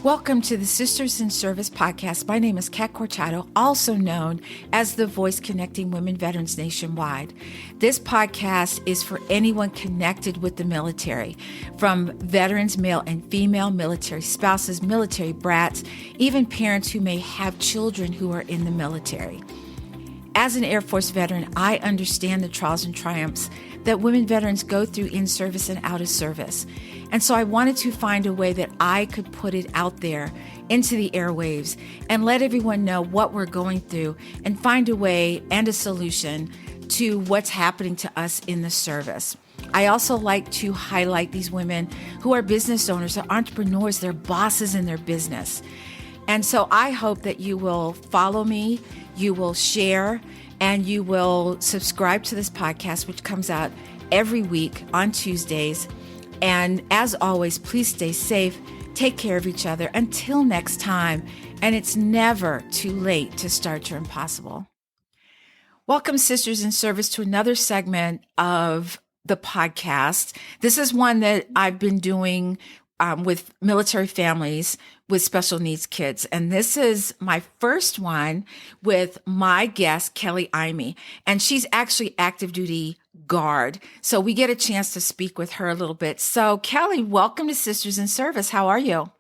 Welcome to the Sisters in Service podcast. My name is Kat Corchado, also known as the voice connecting women veterans nationwide. This podcast is for anyone connected with the military, from veterans, male and female, military spouses, military brats, even parents who may have children who are in the military. As an Air Force veteran, I understand the trials and triumphs that women veterans go through in service and out of service. And so I wanted to find a way that I could put it out there into the airwaves and let everyone know what we're going through and find a way and a solution to what's happening to us in the service. I also like to highlight these women who are business owners, they're entrepreneurs, they're bosses in their business. And so I hope that you will follow me, you will share, and you will subscribe to this podcast, which comes out every week on Tuesdays. And as always, please stay safe, take care of each other until next time. And it's never too late to start your impossible. Welcome, Sisters in Service, to another segment of the podcast. This is one that I've been doing with military families with special needs kids. And this is my first one with my guest, Kelly Ihme. And she's actually active duty guard. So we get a chance to speak with her a little bit. So Kelly, welcome to Sisters in Service. How are you?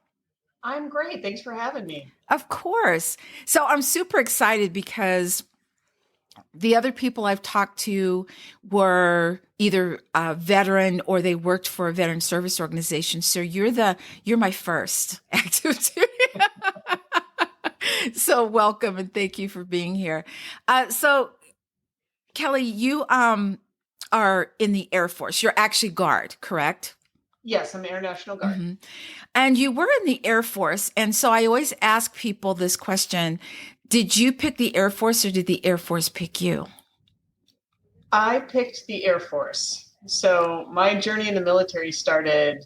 I'm great. Thanks for having me. Of course. So I'm super excited because the other people I've talked to were either a veteran or they worked for a veteran service organization. So you're my first active duty. So welcome and thank you for being here. So Kelly, you are in the Air Force. You're actually Guard, correct? Yes, I'm Air National Guard. Mm-hmm. And you were in the Air Force. And so I always ask people this question. Did you pick the Air Force or did the Air Force pick you? I picked the Air Force. So my journey in the military started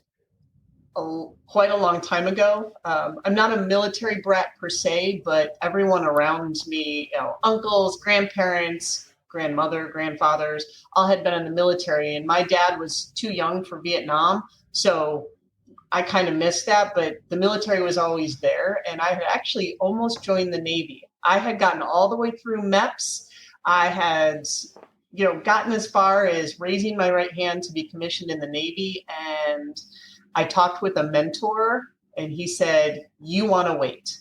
quite a long time ago. I'm not a military brat per se, but everyone around me, uncles, grandparents, grandmother, grandfathers, all had been in the military. And my dad was too young for Vietnam. So I kind of missed that, but the military was always there. And I had actually almost joined the Navy. I had gotten all the way through MEPS. I had, gotten as far as raising my right hand to be commissioned in the Navy. And I talked with a mentor and he said, you want to wait.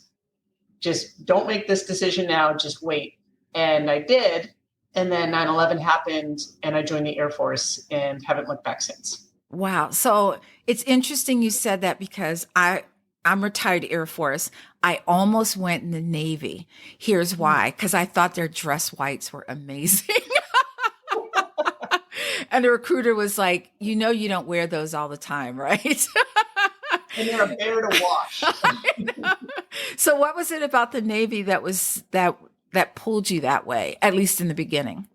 Just don't make this decision now. Just wait. And I did. And then 9/11 happened and I joined the Air Force and haven't looked back since. Wow. So it's interesting you said that because I'm retired Air Force. I almost went in the Navy. Here's why. Because I thought their dress whites were amazing. And the recruiter was like, you don't wear those all the time, right? And they're a bear to wash. So what was it about the Navy that pulled you that way, at least in the beginning?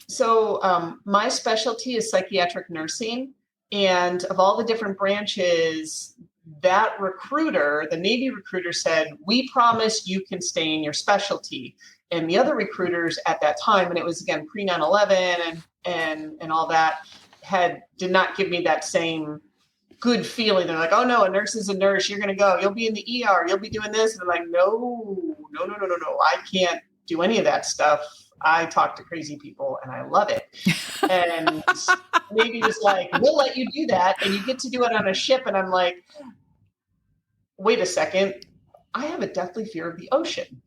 So my specialty is psychiatric nursing. And of all the different branches, that recruiter, the Navy recruiter, said, we promise you can stay in your specialty. And the other recruiters at that time, and it was again pre 9/11 and all that, did not give me that same good feeling. They're like, oh no, a nurse is a nurse. You're going to go. You'll be in the ER. You'll be doing this. And I'm like, no. I can't do any of that stuff. I talk to crazy people and I love it. And Navy was like, we'll let you do that. And you get to do it on a ship. And I'm like, wait a second. I have a deathly fear of the ocean.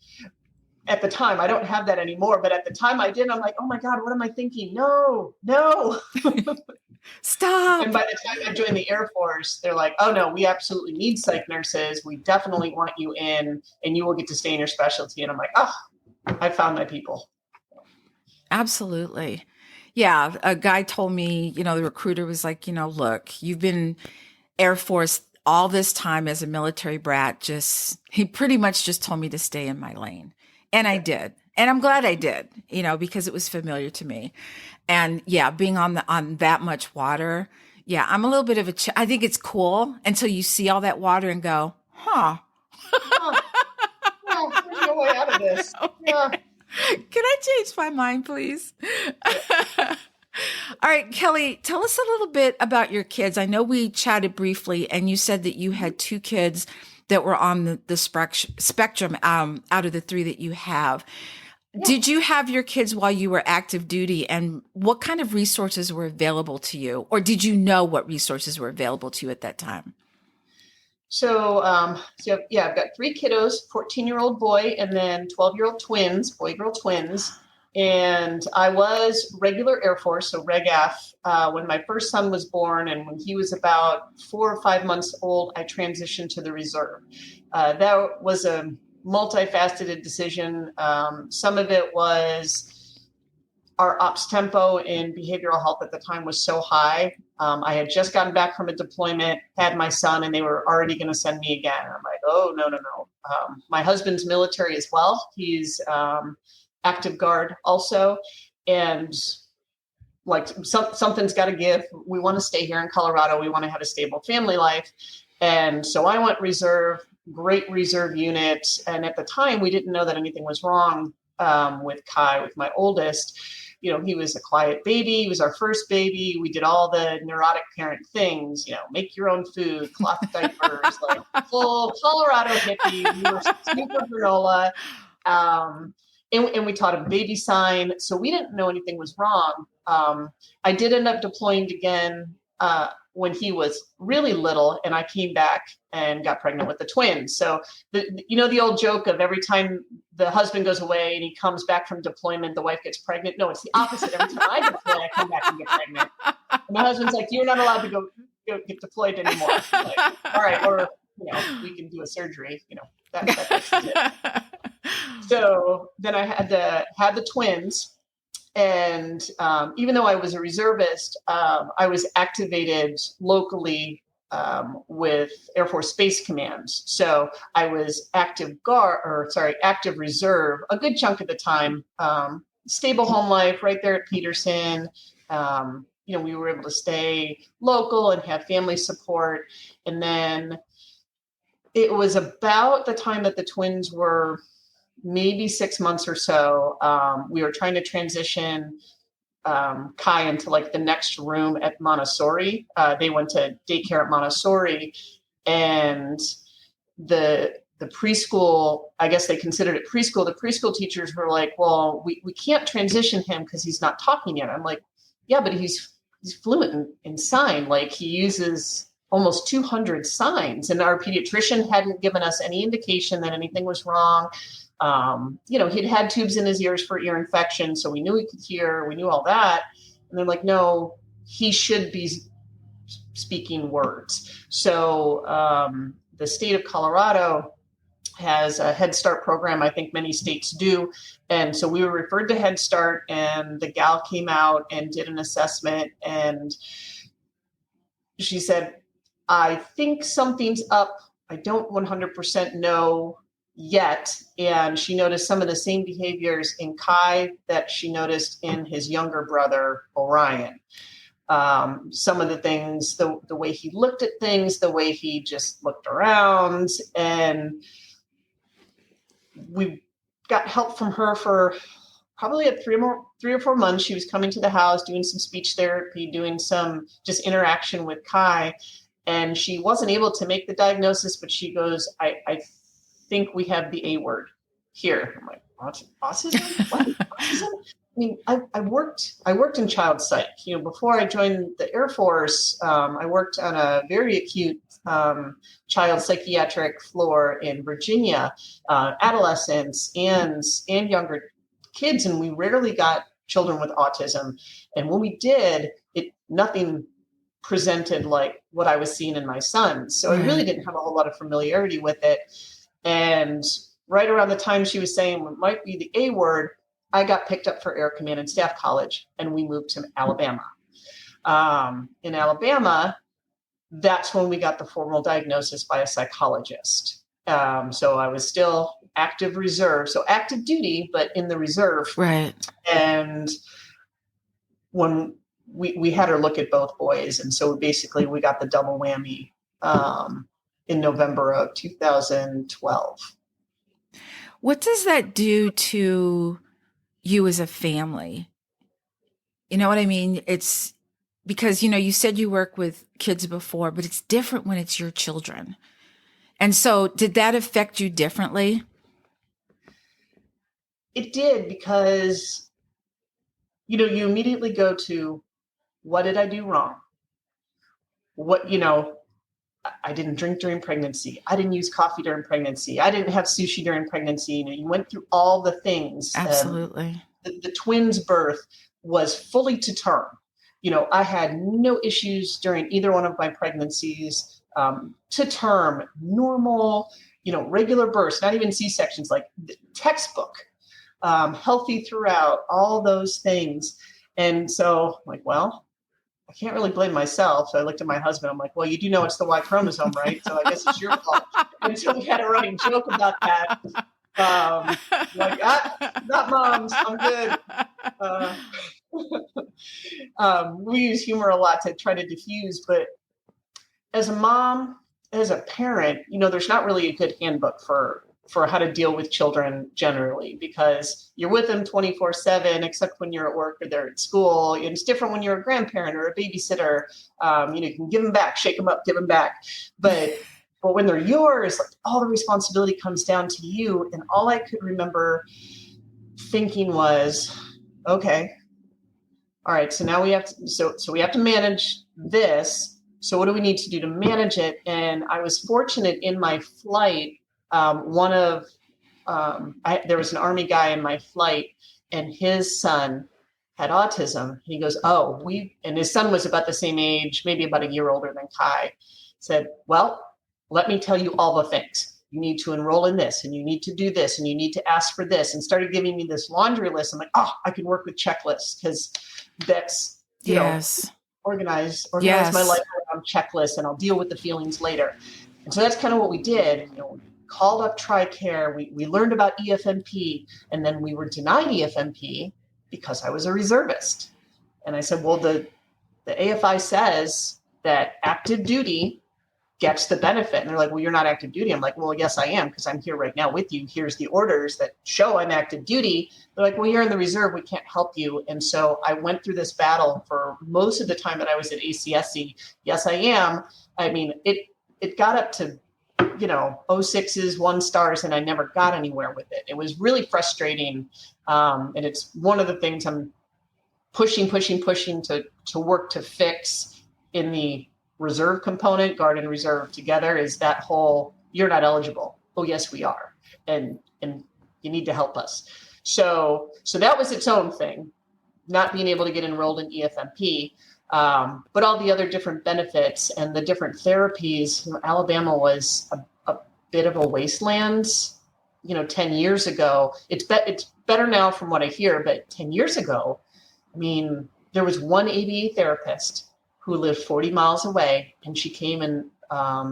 At the time, I don't have that anymore. But at the time I did, I'm like, oh my God, what am I thinking? No. Stop. And by the time I joined the Air Force, they're like, oh no, we absolutely need psych nurses. We definitely want you in and you will get to stay in your specialty. And I'm like, oh, I found my people. Absolutely. Yeah. A guy told me, the recruiter was like, look, you've been Air Force all this time as a military brat. He pretty much just told me to stay in my lane. And I did. And I'm glad I did, because it was familiar to me. And yeah, being on that much water. Yeah. I'm a little bit of I think it's cool until you see all that water and go, huh. Well, there's no way out of this. Yeah. Can I change my mind, please? All right, Kelly, tell us a little bit about your kids. I know we chatted briefly, and you said that you had two kids that were on the spectrum out of the three that you have. Yeah. Did you have your kids while you were active duty, and what kind of resources were available to you? Or did you know what resources were available to you at that time? I've got three kiddos, 14-year-old boy, and then 12-year-old twins, boy-girl twins. And I was regular Air Force, so Reg F, when my first son was born. And when he was about 4 or 5 months old, I transitioned to the reserve. That was a multifaceted decision. Some of it was our ops tempo in behavioral health at the time was so high. I had just gotten back from a deployment, had my son, and they were already going to send me again. And I'm like, oh, no. My husband's military as well. He's active guard also. And like something's got to give. We want to stay here in Colorado. We want to have a stable family life. And so I went reserve, great reserve unit. And at the time, we didn't know that anything was wrong with Kai, with my oldest. You know, he was a quiet baby. He was our first baby. We did all the neurotic parent things, make your own food, cloth diapers, like full Colorado hippie. We were super granola. And we taught him baby sign. So we didn't know anything was wrong. I did end up deploying again when he was really little, and I came back and got pregnant with the twins. So the old joke of every time the husband goes away and he comes back from deployment, the wife gets pregnant. No, it's the opposite. Every time I deploy, I come back and get pregnant. And my husband's like, "You're not allowed to go get deployed anymore." I'm like, all right, or we can do a surgery. That fixes it. So then I had the twins. And even though I was a reservist, I was activated locally with Air Force Space Command. So I was active reserve a good chunk of the time. Stable home life right there at Peterson. We were able to stay local and have family support. And then it was about the time that the twins were maybe 6 months or so. We were trying to transition Kai into like the next room at Montessori. They went to daycare at Montessori, and the preschool, I guess they considered it preschool. The preschool teachers were like, well, we can't transition him because he's not talking yet. I'm like, yeah, but he's fluent in sign. Like he uses almost 200 signs, and our pediatrician hadn't given us any indication that anything was wrong. He'd had tubes in his ears for ear infection, so we knew he could hear, we knew all that. And they're like, no, he should be speaking words. So the state of Colorado has a Head Start program. I think many states do. And so we were referred to Head Start, and the gal came out and did an assessment. And she said, I think something's up. I don't 100% know yet. And she noticed some of the same behaviors in Kai that she noticed in his younger brother, Orion. Some of the things, the way he looked at things, the way he just looked around. And we got help from her for probably 3 or 4 months. She was coming to the house, doing some speech therapy, doing some just interaction with Kai. And she wasn't able to make the diagnosis, but she goes, I think we have the A word here. I'm like, autism? What? Autism? I mean, I worked in child psych. Before I joined the Air Force, I worked on a very acute child psychiatric floor in Virginia, adolescents and younger kids, and we rarely got children with autism. And when we did, nothing presented like what I was seeing in my son. So I really didn't have a whole lot of familiarity with it. And right around the time she was saying what might be the A word, I got picked up for Air Command and Staff College, and we moved to Alabama. In Alabama, that's when we got the formal diagnosis by a psychologist. So I was still active reserve, so active duty, but in the reserve. Right. And when we had her look at both boys, and so basically we got the double whammy in November of 2012. What does that do to you as a family? You know what I mean? It's because, you said you work with kids before, but it's different when it's your children. And so did that affect you differently? It did, because, you immediately go to, what did I do wrong? What, I didn't drink during pregnancy. I didn't use coffee during pregnancy. I didn't have sushi during pregnancy. You went through all the things. Absolutely. The twins' birth was fully to term. I had no issues during either one of my pregnancies. To term, normal, regular births, not even C-sections, like textbook, healthy throughout, all those things. And so I'm like, well, I can't really blame myself. So I looked at my husband. I'm like, well, you do know it's the Y chromosome, right? So I guess it's your fault. And so we had a running joke about that. Like, not moms. I'm good. We use humor a lot to try to diffuse. But as a mom, as a parent, there's not really a good handbook for how to deal with children generally, because you're with them 24/7, except when you're at work or they're at school. It's different when you're a grandparent or a babysitter. You can give them back, shake them up, give them back. But when they're yours, like, all the responsibility comes down to you. And all I could remember thinking was, okay, all right, so now we have to, so we have to manage this. So what do we need to do to manage it? And I was fortunate in my flight. There was an Army guy in my flight, and his son had autism. He goes, and his son was about the same age, maybe about a year older than Kai. Said, well, let me tell you all the things. You need to enroll in this, and you need to do this, and you need to ask for this, and started giving me this laundry list. I'm like, I can work with checklists, because that's, yes. Organize Yes. my life around checklists, and I'll deal with the feelings later. And so that's kind of what we did. Called up TRICARE. We learned about EFMP, and then we were denied EFMP because I was a reservist. And I said, well, the AFI says that active duty gets the benefit. And they're like, well, you're not active duty. I'm like, well, yes, I am, because I'm here right now with you. Here's the orders that show I'm active duty. They're like, well, you're in the reserve. We can't help you. And so I went through this battle for most of the time that I was at ACSC. Yes, I am. I mean, it got up to 06s, 1 stars, and I never got anywhere with it. It was really frustrating. And it's one of the things I'm pushing to work to fix in the reserve component, guard and reserve together, is that whole, you're not eligible. Oh, yes, we are. And you need to help us. So that was its own thing, not being able to get enrolled in EFMP. But all the other different benefits and the different therapies. Alabama was a bit of a wasteland, 10 years ago. It's better now from what I hear, but 10 years ago, I mean, there was one ABA therapist who lived 40 miles away, and she came and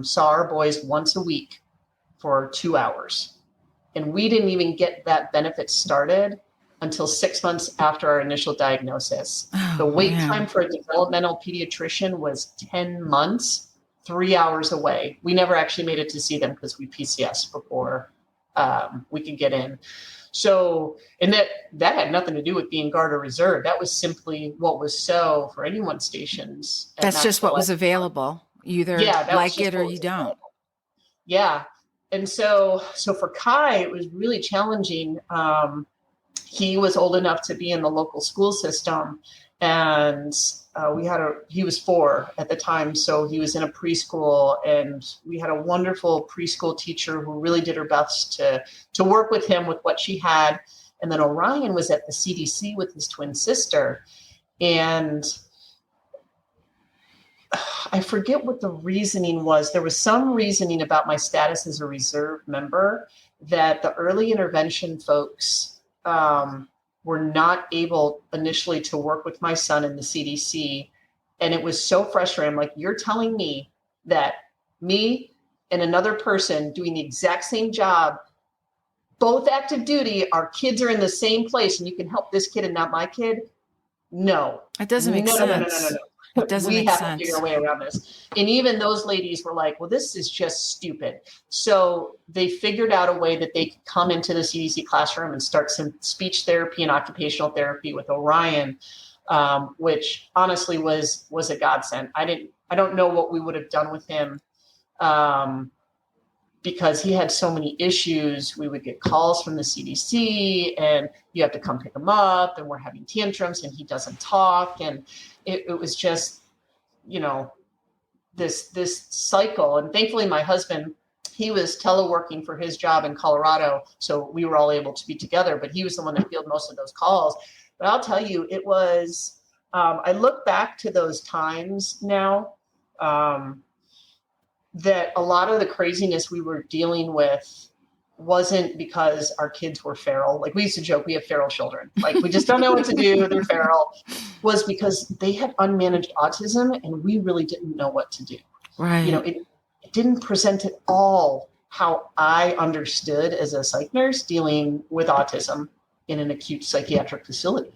saw our boys once a week for 2 hours. And we didn't even get that benefit started until 6 months after our initial diagnosis. The wait time for a developmental pediatrician was 10 months, 3 hours away. We never actually made it to see them because we PCS before we could get in. So, and that had nothing to do with being guard or reserve. That was simply what was for anyone stations. That's just what was available. You either like it or you don't. Available. Yeah. And so for Kai, it was really challenging. He was old enough to be in the local school system, and he was 4 at the time. So he was in a preschool, and we had a wonderful preschool teacher who really did her best to work with him with what she had. And then Orion was at the CDC with his twin sister. And I forget what the reasoning was. There was some reasoning about my status as a reserve member that the early intervention folks were not able initially to work with my son in the CDC. And it was so frustrating. I'm like, you're telling me that me and another person doing the exact same job, both active duty, our kids are in the same place, and you can help this kid and not my kid? No. It doesn't make sense. No. It doesn't make sense. To figure a way around this. And even those ladies were like, well, this is just stupid. So they figured out a way that they could come into the CDC classroom and start some speech therapy and occupational therapy with Orion. which honestly was a godsend. I don't know what we would have done with him, because he had so many issues. We would get calls from the CDC and you have to come pick him up, and we're having tantrums and he doesn't talk. And it was just, this cycle. And thankfully my husband, he was teleworking for his job in Colorado, so we were all able to be together, but he was the one that fielded most of those calls. But I'll tell you, it was, I look back to those times now, that a lot of the craziness we were dealing with wasn't because our kids were feral. Like, we used to joke, we have feral children. Like, we just don't know what to do. They're feral. Was because they had unmanaged autism and we really didn't know what to do. Right. It didn't present at all how I understood as a psych nurse dealing with autism in an acute psychiatric facility.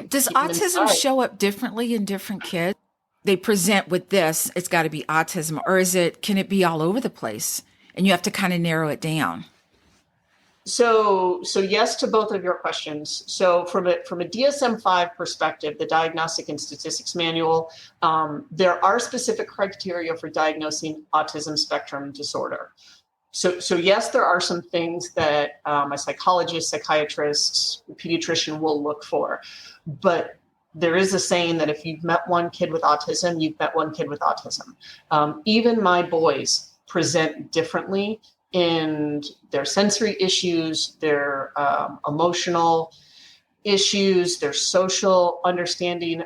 Does autism show up differently in different kids? They present with this, it's got to be autism, or can it be all over the place and you have to kind of narrow it down? So yes to both of your questions. So from a DSM-5 perspective, the Diagnostic and Statistics Manual, there are specific criteria for diagnosing autism spectrum disorder. So yes, there are some things that a psychologist, psychiatrist, pediatrician will look for, but there is a saying that if you've met one kid with autism, you've met one kid with autism. Even my boys present differently in their sensory issues, their emotional issues, their social understanding,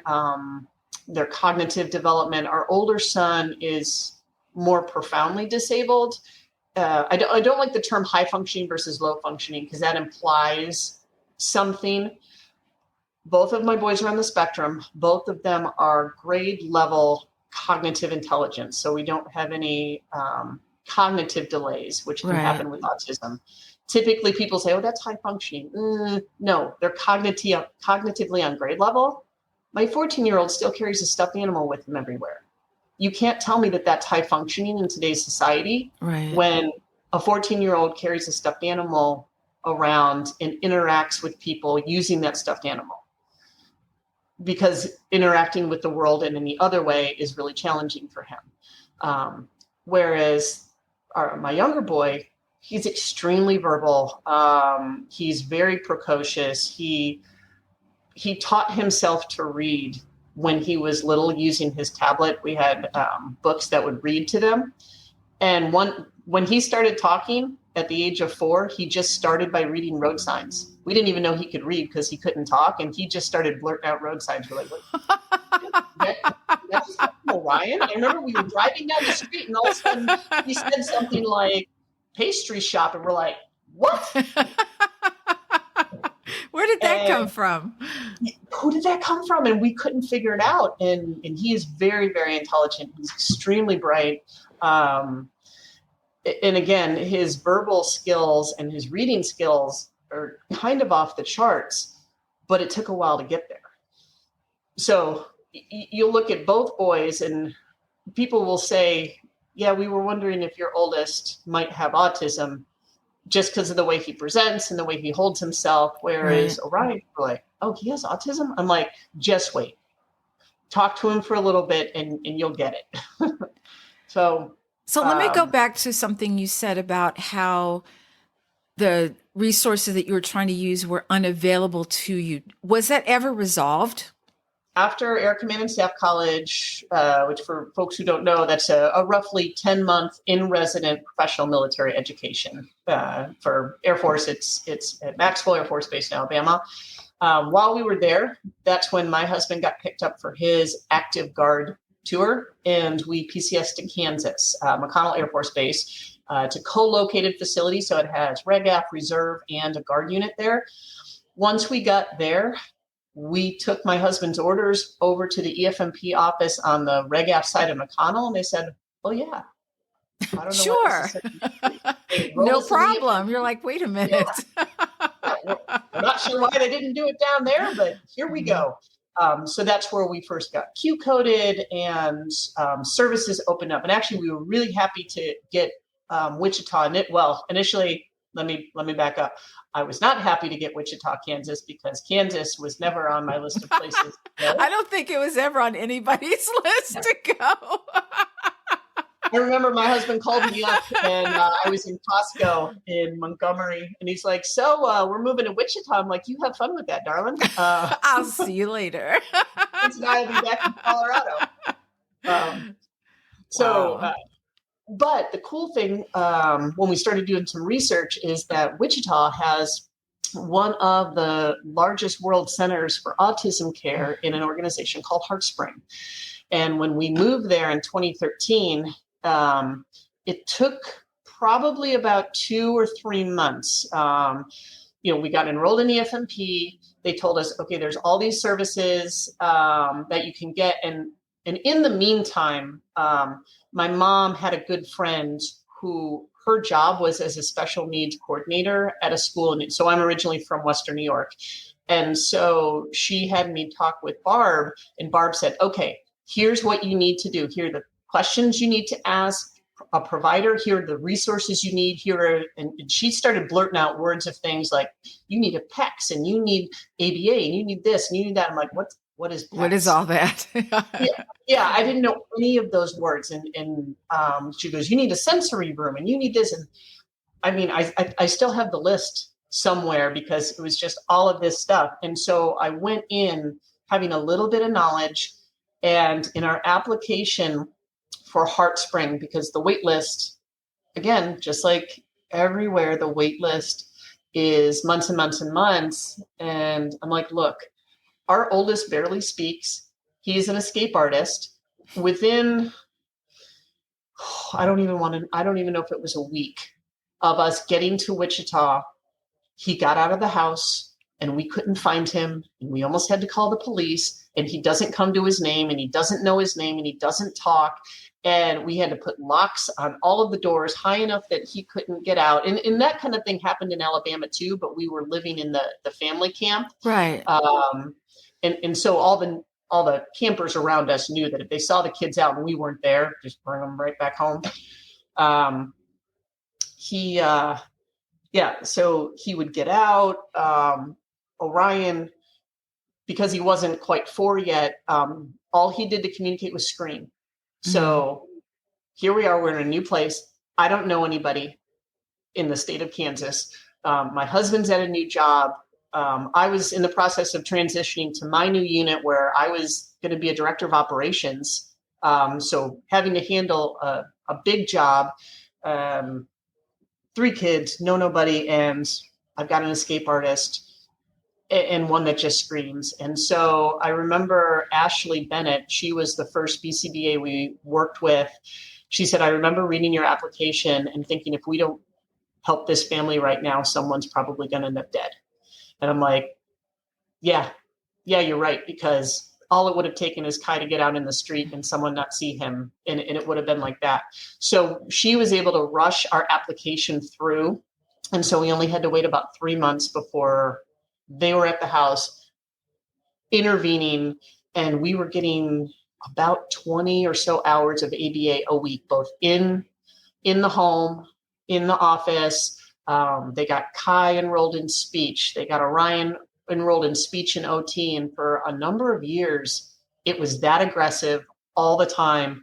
their cognitive development. Our older son is more profoundly disabled. I don't like the term high functioning versus low functioning, because that implies something. Both of my boys are on the spectrum. Both of them are grade level cognitive intelligence. So we don't have any cognitive delays, which can happen with autism. Typically people say, oh, that's high functioning. No, they're cognitively on grade level. My 14-year-old still carries a stuffed animal with him everywhere. You can't tell me that that's high functioning in today's society, when a 14-year-old carries a stuffed animal around and interacts with people using that stuffed animal. Because interacting with the world in any other way is really challenging for him. Whereas my younger boy, he's extremely verbal. He's very precocious. He taught himself to read when he was little using his tablet. We had books that would read to them. And when he started talking at the age of 4, he just started by reading road signs. We didn't even know he could read because he couldn't talk. And he just started blurting out road signs. We're like, what? That's Ryan. I remember we were driving down the street and all of a sudden he said something like pastry shop. And we're like, what? Where did that come from? Who did that come from? And we couldn't figure it out. And he is very, very intelligent. He's extremely bright. And again, his verbal skills and his reading skills are kind of off the charts, but it took a while to get there. So you'll look at both boys and people will say, yeah, we were wondering if your oldest might have autism just because of the way he presents and the way he holds himself. Whereas Orion, we're like, oh, he has autism? I'm like, just wait. Talk to him for a little bit and you'll get it. So let me go back to something you said about how the resources that you were trying to use were unavailable to you. Was that ever resolved? After Air Command and Staff College, which for folks who don't know, that's a roughly 10-month in-resident professional military education. For Air Force, it's at Maxwell Air Force Base in Alabama. While we were there, that's when my husband got picked up for his active guard tour, and we PCS'd to Kansas, McConnell Air Force Base. It's a co-located facility, so it has RegAF, reserve, and a guard unit there. Once we got there, we took my husband's orders over to the EFMP office on the RegAF side of McConnell, and they said, oh, yeah. I don't know sure. No problem. You're like, wait a minute. We're not sure why they didn't do it down there, but here we go. So that's where we first got Q-coded and services opened up. And actually, we were really happy to get Wichita. Initially, let me back up. I was not happy to get Wichita, Kansas, because Kansas was never on my list of places to go. I don't think it was ever on anybody's list to go. I remember my husband called me up, and I was in Costco in Montgomery, and he's like, "So we're moving to Wichita." I'm like, "You have fun with that, darling." I'll see you later. Vince and I will be back in Colorado. So, Wow. but the cool thing when we started doing some research is that Wichita has one of the largest world centers for autism care in an organization called HeartSpring. And when we moved there in 2013, it took probably about 2 or 3 months. We got enrolled in the FMP. They told us, okay, there's all these services that you can get. And in the meantime, my mom had a good friend who her job was as a special needs coordinator at a school. And so I'm originally from Western New York. And so she had me talk with Barb, and Barb said, okay, here's what you need to do. Here are the questions you need to ask a provider. Here are the resources you need. And she started blurting out words of things like, you need a PECS, and you need ABA, and you need this, and you need that. I'm like, what is PECS? What is all that? Yeah, I didn't know any of those words. And she goes, you need a sensory room, and you need this. And I mean, I still have the list somewhere because it was just all of this stuff. And so I went in having a little bit of knowledge. And in our application for HeartSpring, because the wait list, again, just like everywhere, the wait list is months and months and months. And I'm like, look, our oldest barely speaks. He's an escape artist. Within, I don't even know if it was a week of us getting to Wichita, he got out of the house and we couldn't find him. And we almost had to call the police, and he doesn't come to his name, and he doesn't know his name, and he doesn't talk. And we had to put locks on all of the doors high enough that he couldn't get out. And that kind of thing happened in Alabama too, but we were living in the family camp. Right. And so all the campers around us knew that if they saw the kids out and we weren't there, just bring them right back home. So he would get out. Orion, because he wasn't quite 4 yet, all he did to communicate was scream. So here we are, we're in a new place. I don't know anybody in the state of Kansas. My husband's at a new job. I was in the process of transitioning to my new unit where I was going to be a director of operations. So having to handle a big job, 3 kids, nobody, and I've got an escape artist and one that just screams. And so I remember Ashley Bennett, she was the first BCBA we worked with. She said, I remember reading your application and thinking, if we don't help this family right now, someone's probably going to end up dead. And I'm like, yeah, you're right. Because all it would have taken is Kai to get out in the street and someone not see him. And it would have been like that. So she was able to rush our application through. And so we only had to wait about 3 months before they were at the house intervening. And we were getting about 20 or so hours of ABA a week, both in the home, in the office. They got Kai enrolled in speech. They got Orion enrolled in speech and OT. And for a number of years, it was that aggressive all the time.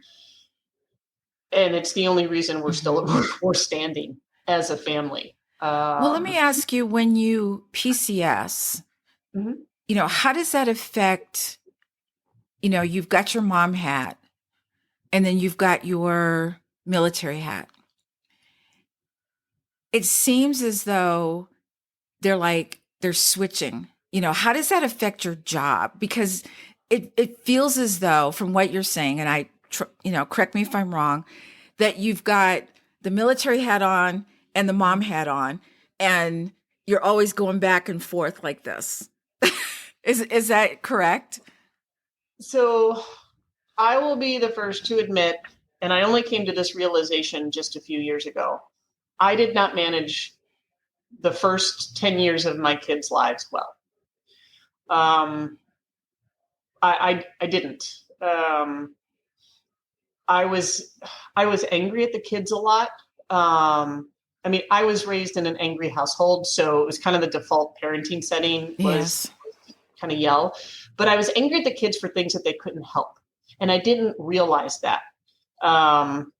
And it's the only reason we're standing as a family. Well, let me ask you, when you PCS, how does that affect, you've got your mom hat and then you've got your military hat. It seems as though they're switching. How does that affect your job? Because it feels as though, from what you're saying, and correct me if I'm wrong, that you've got the military hat on and the mom hat on, and you're always going back and forth like this. Is that correct? So I will be the first to admit, and I only came to this realization just a few years ago, I did not manage the first 10 years of my kids' lives well. I didn't. I was angry at the kids a lot. I mean, I was raised in an angry household, so it was kind of the default parenting setting was Yes. kind of yell. But I was angry at the kids for things that they couldn't help. And I didn't realize that. Um,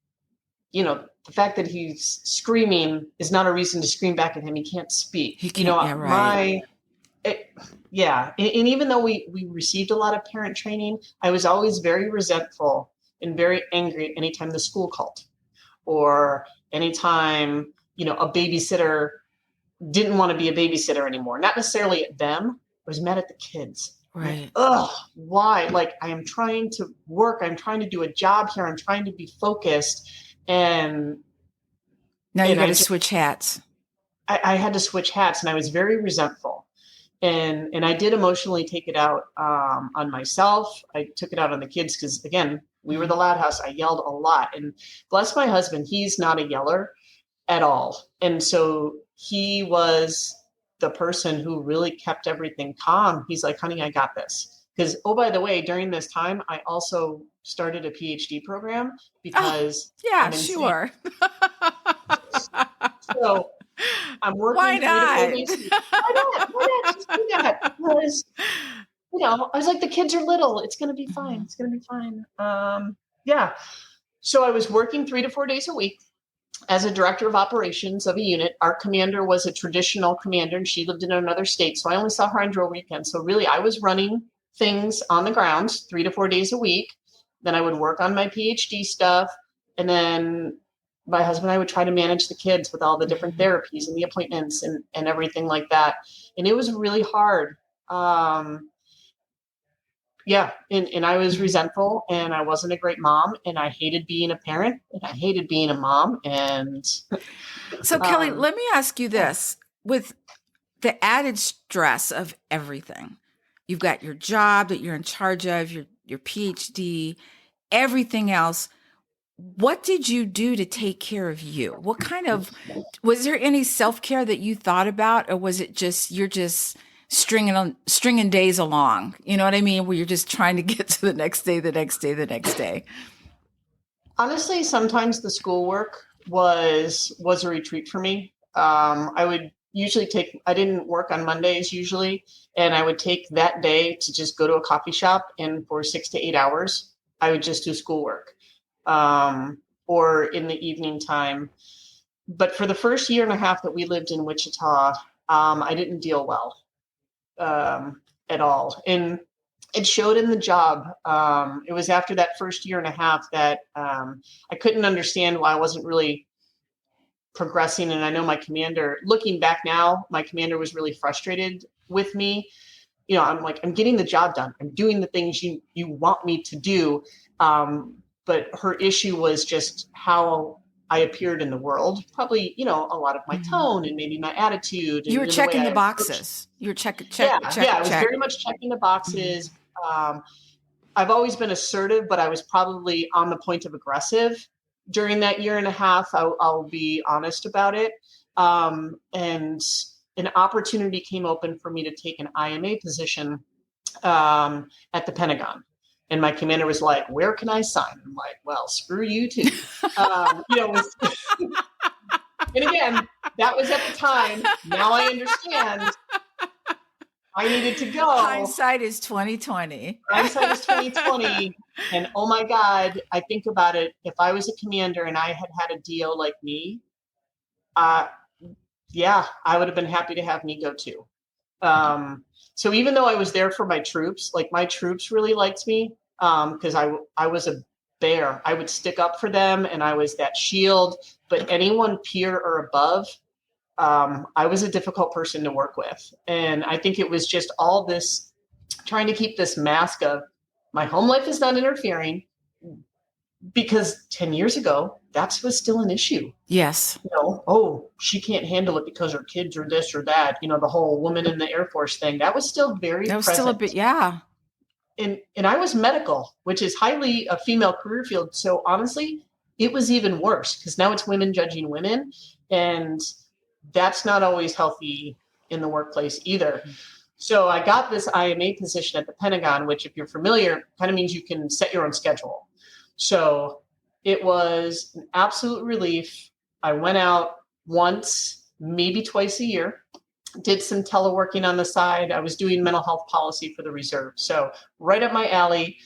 the fact that he's screaming is not a reason to scream back at him. He can't speak. He can't. Yeah, right. Yeah. And even though we received a lot of parent training, I was always very resentful and very angry anytime the school called or anytime, a babysitter didn't want to be a babysitter anymore. Not necessarily at them. I was mad at the kids. Right. Ugh, why? Like, I am trying to work. I'm trying to do a job here. I'm trying to be focused. And Now you got to I switch hats. I had to switch hats, and I was very resentful. And I did emotionally take it out on myself. I took it out on the kids because, again, we were the loud house. I yelled a lot. And bless my husband, he's not a yeller at all. And so he was the person who really kept everything calm. He's like, honey, I got this. Because, oh, by the way, during this time, I also started a PhD program because yeah, sure. So I'm working Why 3 to 4 not? days a week. Why not? Just do that. Because, I was like, the kids are little. It's going to be fine. It's going to be fine. Yeah. So I was working 3 to 4 days a week as a director of operations of a unit. Our commander was a traditional commander, and she lived in another state. So I only saw her on drill weekends. So really, I was running things on the ground 3 to 4 days a week. Then I would work on my PhD stuff. And then my husband and I would try to manage the kids with all the different therapies and the appointments and everything like that. And it was really hard. Yeah. And I was resentful, and I wasn't a great mom, and I hated being a parent, and I hated being a mom. And so Kelly, let me ask you this. With the added stress of everything, you've got your job that you're in charge of, your PhD, everything else. What did you do to take care of you? Was there any self-care that you thought about, or was it just, you're just stringing days along? You know what I mean? Where you're just trying to get to the next day, the next day, the next day. Honestly, sometimes the schoolwork was a retreat for me. I would usually I didn't work on Mondays usually, and I would take that day to just go to a coffee shop, and for 6 to 8 hours, I would just do schoolwork. Or in the evening time. But for the first year and a half that we lived in Wichita, I didn't deal well at all. And it showed in the job. It was after that first year and a half that I couldn't understand why I wasn't really progressing. And I know my commander, looking back now, my commander was really frustrated with me. I'm like, I'm getting the job done. I'm doing the things you want me to do. But her issue was just how I appeared in the world. Probably, a lot of my tone and maybe my attitude. And you were checking the boxes. You were checking. Yeah, I was very much checking the boxes. I've always been assertive, but I was probably on the point of aggressive during that year and a half. I'll be honest about it. And an opportunity came open for me to take an IMA position at the Pentagon. And my commander was like, where can I sign? I'm like, well, screw you too. And again, that was at the time. Now I understand. I needed to go. Hindsight is 2020. Hindsight is 2020. And oh my God, I think about it. If I was a commander and I had had a DO like me, yeah, I would have been happy to have me go too. So even though I was there for my troops, like my troops really liked me because I was a bear. I would stick up for them, and I was that shield. But anyone peer or above, I was a difficult person to work with. And I think it was just all this trying to keep this mask of my home life is not interfering, because 10 years ago, that was still an issue. Yes. Oh, she can't handle it because her kids are this or that. The whole woman in the Air Force thing, that was still very present. Still a bit, yeah. And I was medical, which is highly a female career field. So honestly, it was even worse because now it's women judging women. And that's not always healthy in the workplace either. So I got this IMA position at the Pentagon, which, if you're familiar, kind of means you can set your own schedule. So it was an absolute relief. I went out, once, maybe twice a year. Did some teleworking on the side. I was doing mental health policy for the reserve. So right up my alley,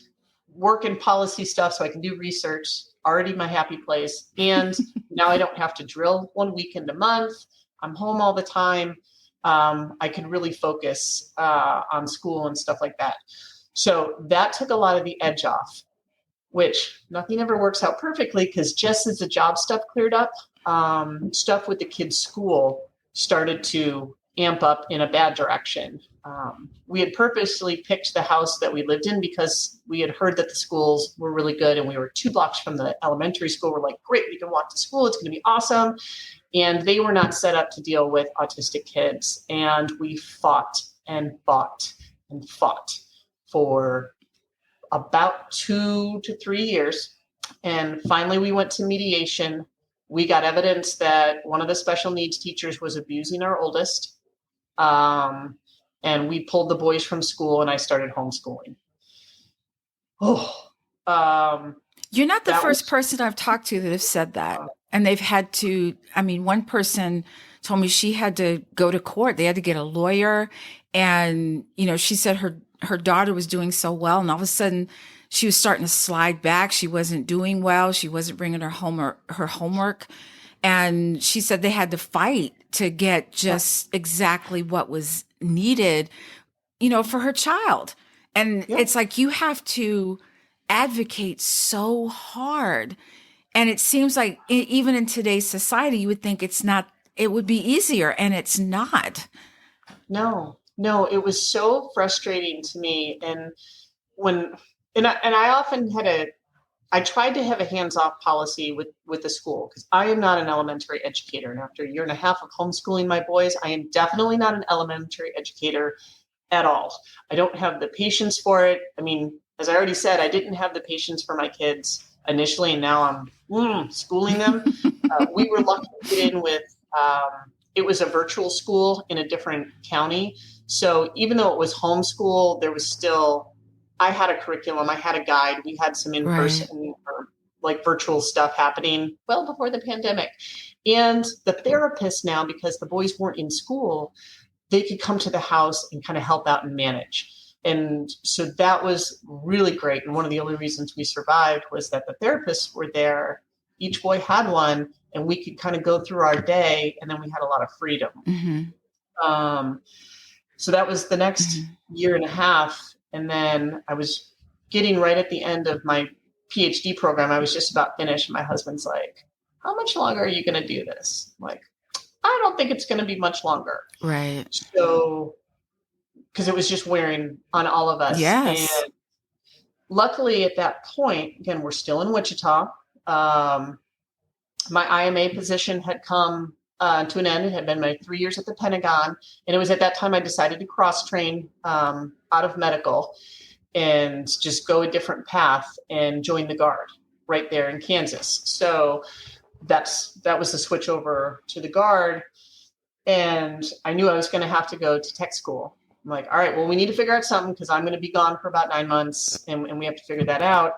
work in policy stuff so I can do research, already my happy place. And now I don't have to drill one weekend a month. I'm home all the time. I can really focus on school and stuff like that. So that took a lot of the edge off, which nothing ever works out perfectly, because just as the job stuff cleared up, stuff with the kids' school started to amp up in a bad direction. We had purposely picked the house that we lived in because we had heard that the schools were really good, and we were 2 blocks from the elementary school. We're like, great, we can walk to school. It's going to be awesome. And they were not set up to deal with autistic kids. And we fought and fought and fought for about 2 to 3 years. And finally, we went to mediation. We got evidence that one of the special needs teachers was abusing our oldest. And we pulled the boys from school, and I started homeschooling. You're not the first person I've talked to that have said that. And they've had to, one person told me she had to go to court. They had to get a lawyer. And, she said her daughter was doing so well. And all of a sudden she was starting to slide back. She wasn't doing well. She wasn't bringing her homework. And she said they had to fight to get just exactly what was needed, for her child. And it's like, you have to advocate so hard. And it seems like even in today's society, you would think it would be easier, and it's not. No, it was so frustrating to me. And I often I tried to have a hands-off policy with the school, because I am not an elementary educator. And after a year and a half of homeschooling my boys, I am definitely not an elementary educator at all. I don't have the patience for it. As I already said, I didn't have the patience for my kids initially, and now I'm schooling them. We were lucky to get in with, it was a virtual school in a different county. So even though it was homeschool, there was still, I had a curriculum, I had a guide, we had some in-person or like virtual stuff happening well before the pandemic. And the therapist now, because the boys weren't in school, they could come to the house and kind of help out and manage. And so that was really great. And one of the only reasons we survived was that the therapists were there. Each boy had one, and we could kind of go through our day, and then we had a lot of freedom. Mm-hmm. So that was the next year and a half. And then I was getting right at the end of my PhD program. I was just about finished. And my husband's like, how much longer are you going to do this? I'm like, I don't think it's going to be much longer. Right. So, because it was just wearing on all of us. Yes. And luckily at that point, again, we're still in Wichita. My IMA position had come to an end. It had been my 3 years at the Pentagon. And it was at that time I decided to cross-train out of medical and just go a different path and join the Guard right there in Kansas. So that was the switch over to the Guard. And I knew I was going to have to go to tech school. I'm like, all right, well, we need to figure out something, because I'm going to be gone for about 9 months, and we have to figure that out.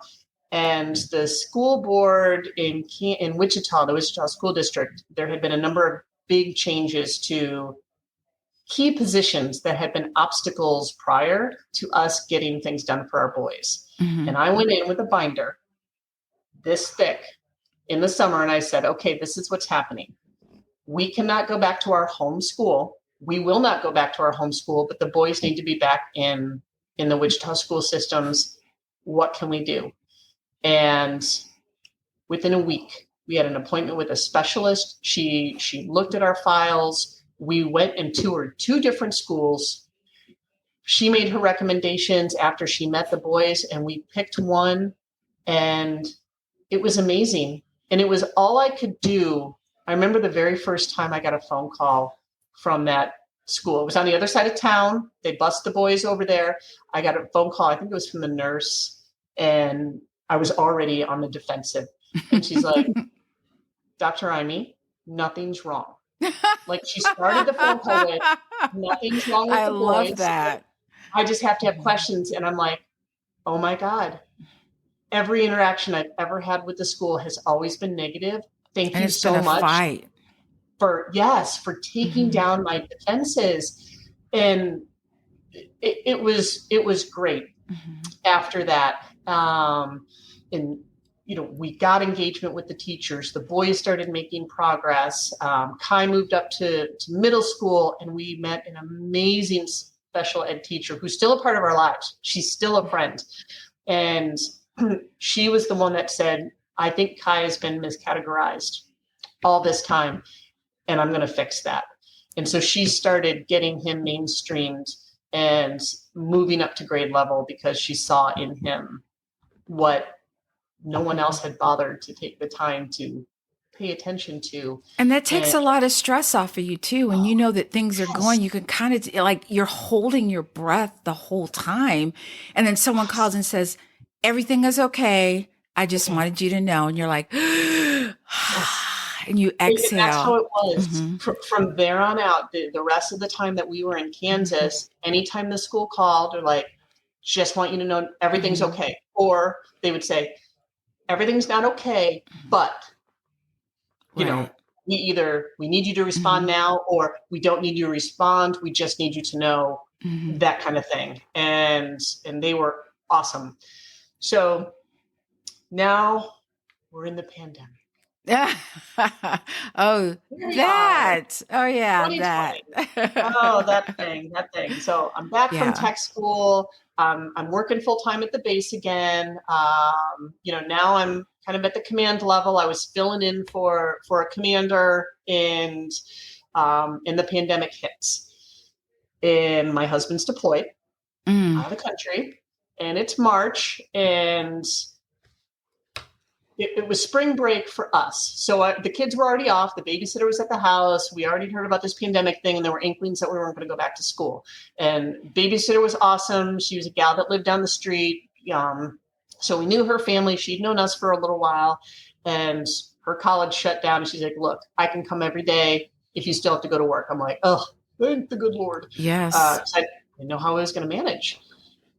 And the school board in Wichita, the Wichita School District, there had been a number of big changes to key positions that had been obstacles prior to us getting things done for our boys. Mm-hmm. And I went in with a binder this thick in the summer, and I said, okay, this is what's happening. We cannot go back to our home school. We will not go back to our home school, but the boys need to be back in the Wichita school systems. What can we do? And within a week, we had an appointment with a specialist. She looked at our files. We went and toured 2 different schools. She made her recommendations after she met the boys, and we picked one, and it was amazing. And it was all I could do. I remember the very first time I got a phone call from that school. It was on the other side of town. They bused the boys over there. I got a phone call. I think it was from the nurse, and I was already on the defensive. And she's like, Dr. Ihme, nothing's wrong. Like, she started the phone call with, nothing's wrong with the boys. I love that. I just have to have questions. And I'm like, oh my God. Every interaction I've ever had with the school has always been negative. Thank you so much. Fight. for taking down my defenses. And it was great after that. And, we got engagement with the teachers. The boys started making progress. Kai moved up to middle school, and we met an amazing special ed teacher who's still a part of our lives. She's still a friend. And she was the one that said, I think Kai has been miscategorized all this time, and I'm going to fix that. And so she started getting him mainstreamed and moving up to grade level because she saw in him what no one else had bothered to take the time to pay attention to. And that takes a lot of stress off of you too. When you know that things are going, you can kind of like you're holding your breath the whole time. And then someone calls and says, everything is okay. I just wanted you to know. And you're like, and you exhale. And that's how it was. From there on out, the rest of the time that we were in Kansas, anytime the school called, they're like, just want you to know everything's okay. Or they would say, everything's not okay, but we need you to respond now, or we don't need you to respond. We just need you to know, that kind of thing. And they were awesome. So now we're in the pandemic. Oh, that. Oh, yeah, that. Oh, that thing. So I'm back from tech school. I'm working full time at the base again. Now I'm kind of at the command level. I was filling in for a commander, and the pandemic hits. And my husband's deployed out of the country, and it's March, and it was spring break for us. So the kids were already off. The babysitter was at the house. We already heard about this pandemic thing, and there were inklings that we weren't going to go back to school. And babysitter was awesome. She was a gal that lived down the street. So we knew her family. She'd known us for a little while, and her college shut down. And she's like, look, I can come every day if you still have to go to work. I'm like, oh, thank the good Lord. Yes. I didn't know how I was going to manage.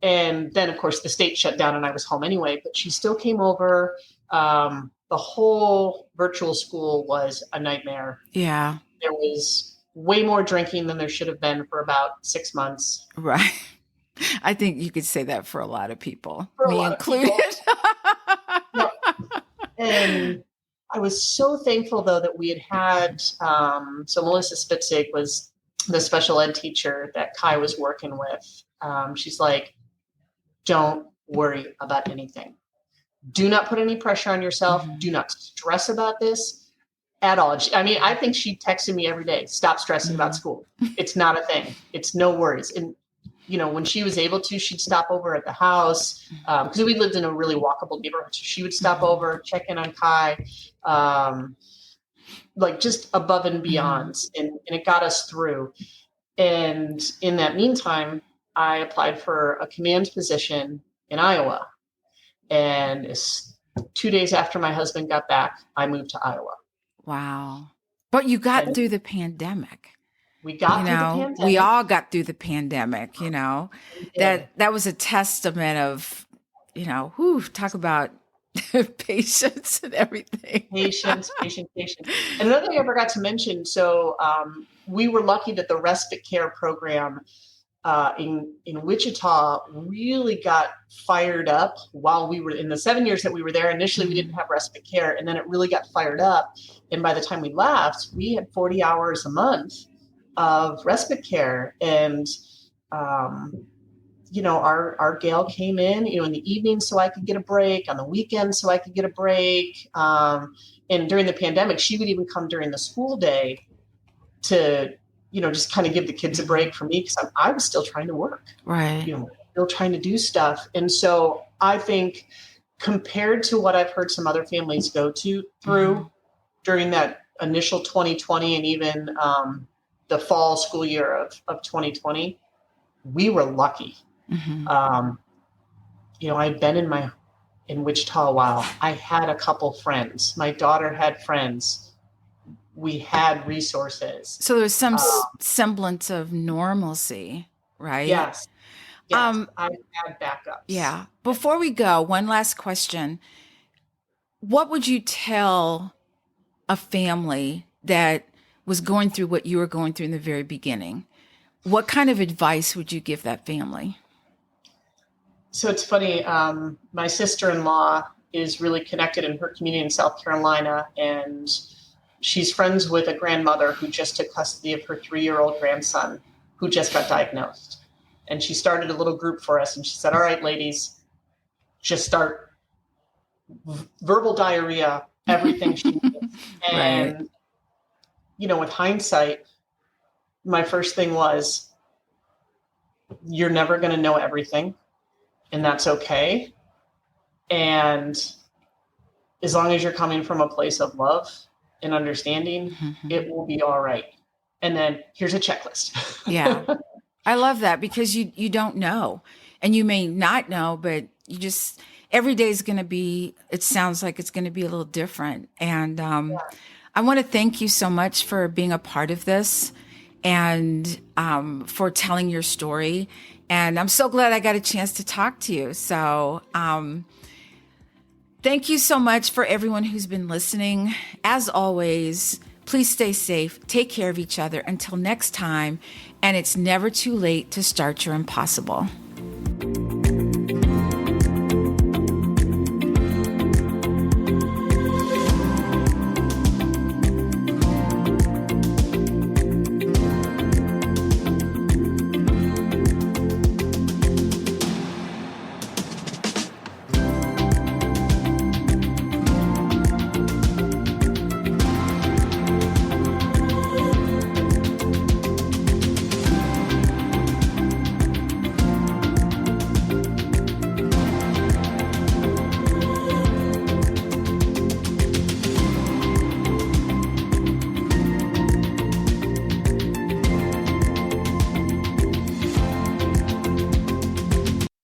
And then, of course, the state shut down and I was home anyway, but she still came over. The whole virtual school was a nightmare. Yeah. There was way more drinking than there should have been for about 6 months. Right. I think you could say that for a lot of people, me included. Yeah. And I was so thankful, though, that we had so Melissa Spitzig was the special ed teacher that Kai was working with. She's like, don't worry about anything. Do not put any pressure on yourself. Do not stress about this at all. I mean, I think she texted me every day, stop stressing about school. It's not a thing. It's no worries. And, when she was able to, she'd stop over at the house because we lived in a really walkable neighborhood. So she would stop over, check in on Kai, like just above and beyond. And it got us through. And in that meantime, I applied for a command position in Iowa. And 2 days after my husband got back, I moved to Iowa. Wow. But you got through the pandemic. We got through the pandemic. We all got through the pandemic, That was a testament of, talk about patience and everything. Patience. And another thing I forgot to mention, so we were lucky that the respite care program in Wichita really got fired up while we were in the 7 years that we were there. Initially, we didn't have respite care, and then it really got fired up. And by the time we left, we had 40 hours a month of respite care. And, our gal came in, in the evening so I could get a break, on the weekend so I could get a break. And during the pandemic, she would even come during the school day to just kind of give the kids a break from me because I was still trying to work, right? Still trying to do stuff. And so I think compared to what I've heard some other families go through during that initial 2020 and even the fall school year of 2020, we were lucky. I'd been in Wichita a while. I had a couple friends. My daughter had friends. We had resources. So there was some semblance of normalcy, right? Yes. I had backups. Yeah. Before we go, one last question. What would you tell a family that was going through what you were going through in the very beginning, what kind of advice would you give that family? So it's funny. My sister-in-law is really connected in her community in South Carolina, and she's friends with a grandmother who just took custody of her 3-year-old grandson who just got diagnosed. And she started a little group for us, and she said, all right, ladies, just start verbal diarrhea, everything she needs. And, Right. with hindsight, my first thing was, you're never going to know everything, and that's okay. And as long as you're coming from a place of love and understanding, it will be all right. And then here's a checklist. Yeah. I love that, because you don't know, and you may not know, but you just, every day is going to be, it sounds like it's going to be a little different. And I want to thank you so much for being a part of this, and for telling your story. And I'm so glad I got a chance to talk to you. So thank you so much for everyone who's been listening. As always, please stay safe, take care of each other until next time, and it's never too late to start your impossible.